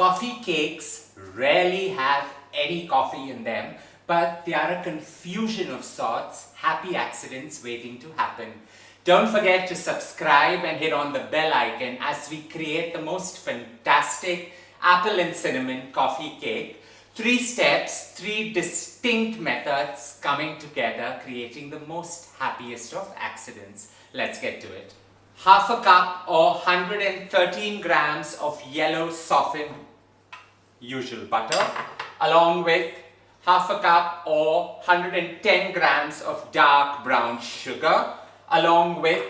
Coffee cakes rarely have any coffee in them, but they are a confusion of sorts, happy accidents waiting to happen. Don't forget to subscribe and hit on the bell icon as we create the most fantastic apple and cinnamon coffee cake. 3 steps, 3 distinct methods coming together, creating the most happiest of accidents. Let's get to it. Half a cup or 113 grams of yellow softened usual butter, along with half a cup or 110 grams of dark brown sugar, along with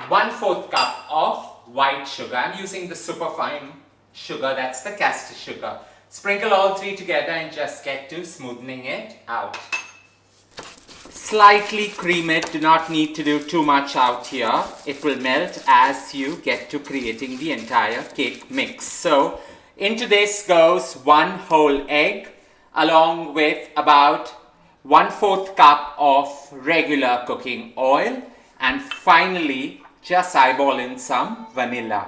1/4 cup of white sugar. I'm using the superfine sugar, that's the caster sugar. Sprinkle all 3 together and just get to smoothing it out. Slightly cream it, do not need to do too much out here. It will melt as you get to creating the entire cake mix. So into this goes 1 whole egg along with about 1/4 cup of regular cooking oil, and finally just eyeball in some vanilla.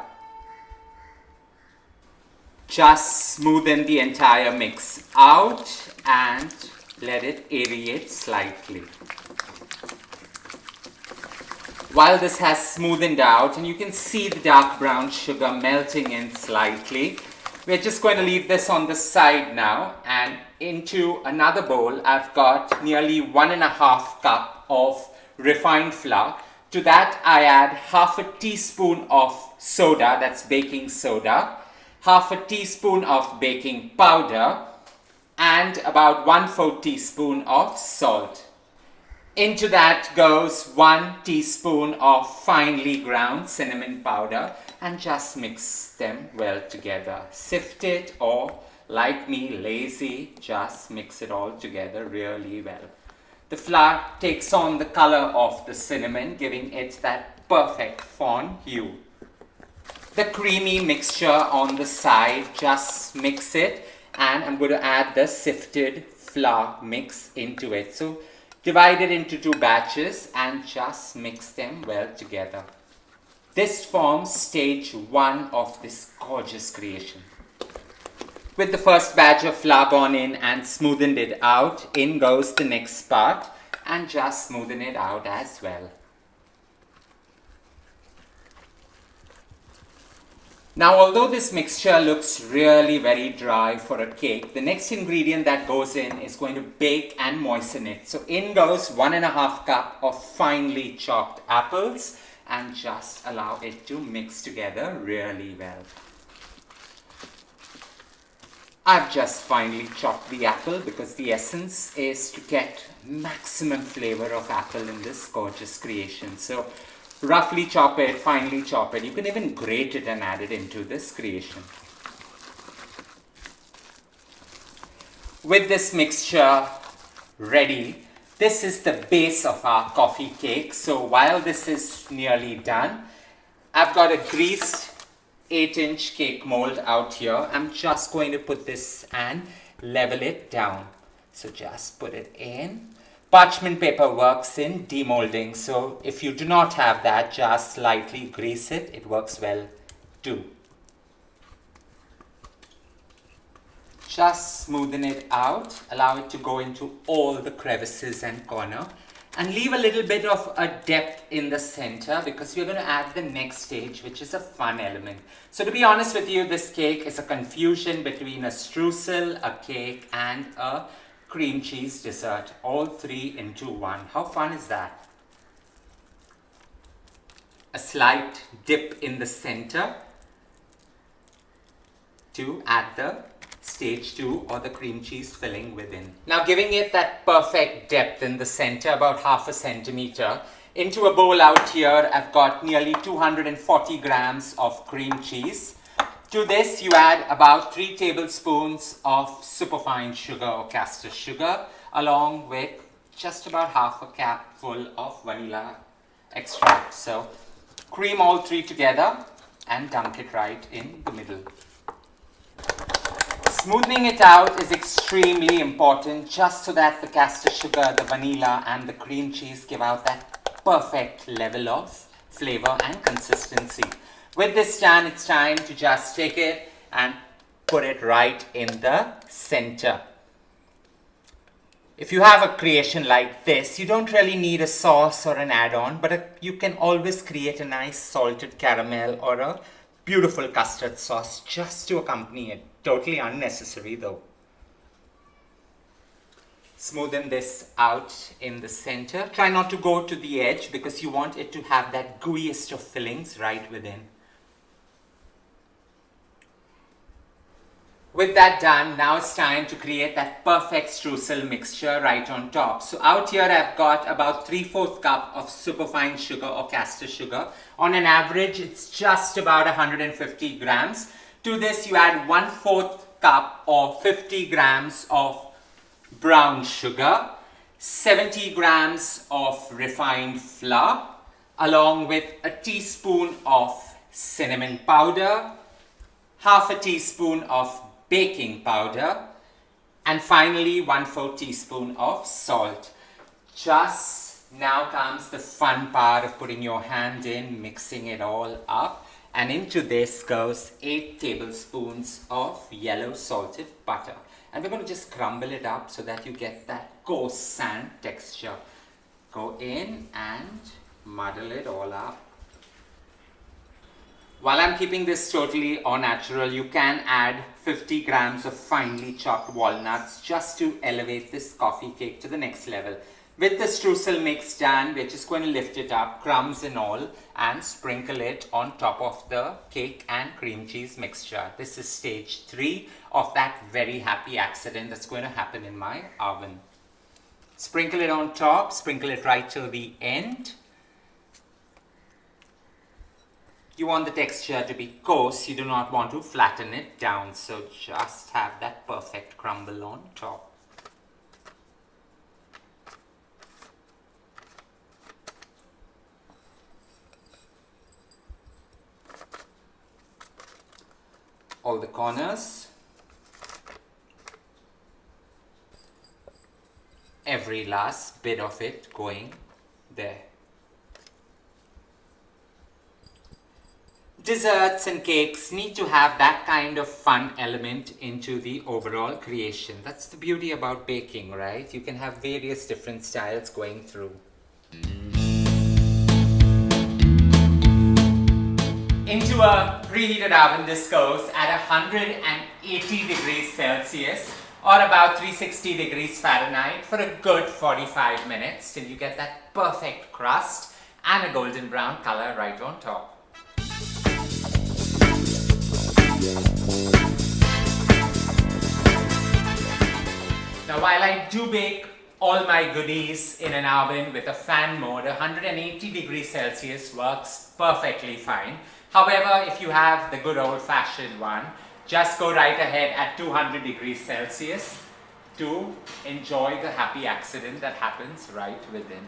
Just smoothen the entire mix out and let it aerate slightly. While this has smoothened out and you can see the dark brown sugar melting in slightly, we're just going to leave this on the side now, and into another bowl I've got nearly 1.5 cup of refined flour. To that I add half a teaspoon of soda, that's baking soda, half a teaspoon of baking powder, and about 1/4 teaspoon of salt. Into that goes 1 teaspoon of finely ground cinnamon powder, and just mix them well together. Sift it, or like me, lazy, just mix it all together really well. The flour takes on the color of the cinnamon, giving it that perfect fawn hue. The creamy mixture on the side, just mix it, and I'm going to add the sifted flour mix into it. So divide it into 2 batches and just mix them well together. This forms stage 1 of this gorgeous creation. With the first batch of flour gone in and smoothened it out, in goes the next part, and just smoothen it out as well. Now, although this mixture looks really very dry for a cake, the next ingredient that goes in is going to bake and moisten it. So in goes 1.5 cup of finely chopped apples, and just allow it to mix together really well. I've just finely chopped the apple because the essence is to get maximum flavor of apple in this gorgeous creation. So roughly chop it, finely chop it. You can even grate it and add it into this creation. With this mixture ready, this is the base of our coffee cake. So while this is nearly done, I've got a greased 8-inch cake mold out here. I'm just going to put this and level it down. So just put it in. Parchment paper works in demolding, so if you do not have that, just slightly grease it. It works well too. Just smoothen it out, allow it to go into all the crevices and corner, and leave a little bit of a depth in the center because we're going to add the next stage, which is a fun element. So to be honest with you, this cake is a confusion between a streusel, a cake, and a cream cheese dessert, all 3 into 1. How fun is that? A slight dip in the center to add the stage 2 or the cream cheese filling within. Now giving it that perfect depth in the center, about 1/2 centimeter, into a bowl out here I've got nearly 240 grams of cream cheese. To this you add about 3 tablespoons of superfine sugar or caster sugar, along with just about 1/2 cup full of vanilla extract. So cream all 3 together and dunk it right in the middle. Smoothing it out is extremely important, just so that the caster sugar, the vanilla, and the cream cheese give out that perfect level of flavor and consistency. With this done, it's time to just take it and put it right in the center. If you have a creation like this, you don't really need a sauce or an add-on, but you can always create a nice salted caramel or a beautiful custard sauce just to accompany it. Totally unnecessary though. Smoothen this out in the center. Try not to go to the edge because you want it to have that gooeyest of fillings right within. With that done, now it's time to create that perfect streusel mixture right on top. So out here I've got about 3/4 cup of superfine sugar or caster sugar. On an average, it's just about 150 grams. To this you add 1/4 cup or 50 grams of brown sugar, 70 grams of refined flour, along with a teaspoon of cinnamon powder, half a teaspoon of baking powder, and finally 1/4 teaspoon of salt. Just now comes the fun part of putting your hand in, mixing it all up, and into this goes 8 tablespoons of yellow salted butter. And we're going to just crumble it up so that you get that coarse sand texture. Go in and muddle it all up. While I'm keeping this totally au natural, you can add 50 grams of finely chopped walnuts just to elevate this coffee cake to the next level. With the streusel mix done, we're just going to lift it up, crumbs and all, and sprinkle it on top of the cake and cream cheese mixture. This is stage 3 of that very happy accident that's going to happen in my oven. Sprinkle it on top, sprinkle it right till the end. You want the texture to be coarse, you do not want to flatten it down, so just have that perfect crumble on top. All the corners, every last bit of it going there. Desserts and cakes need to have that kind of fun element into the overall creation. That's the beauty about baking, right? You can have various different styles going through. Into a preheated oven, this goes at 180 degrees Celsius or about 360 degrees Fahrenheit for a good 45 minutes till you get that perfect crust and a golden brown color right on top. Now while I do bake all my goodies in an oven with a fan mode, 180 degrees Celsius works perfectly fine. However, if you have the good old-fashioned one, just go right ahead at 200 degrees Celsius to enjoy the happy accident that happens right within.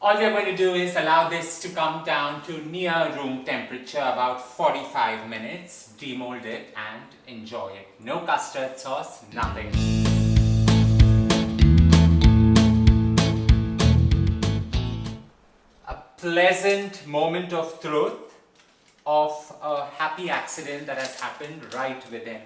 All we are going to do is allow this to come down to near room temperature, about 45 minutes, demold it and enjoy it. No custard sauce, nothing. A pleasant moment of truth of a happy accident that has happened right within.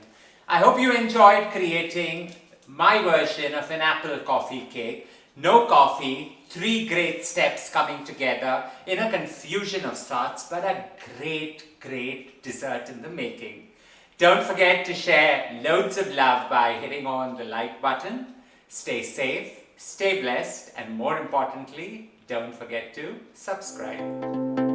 I hope you enjoyed creating my version of an apple coffee cake. No coffee, 3 great steps coming together in a confusion of sorts, but a great dessert in the making. Don't forget to share loads of love by hitting on the like button. Stay safe, stay blessed, and more importantly, don't forget to subscribe.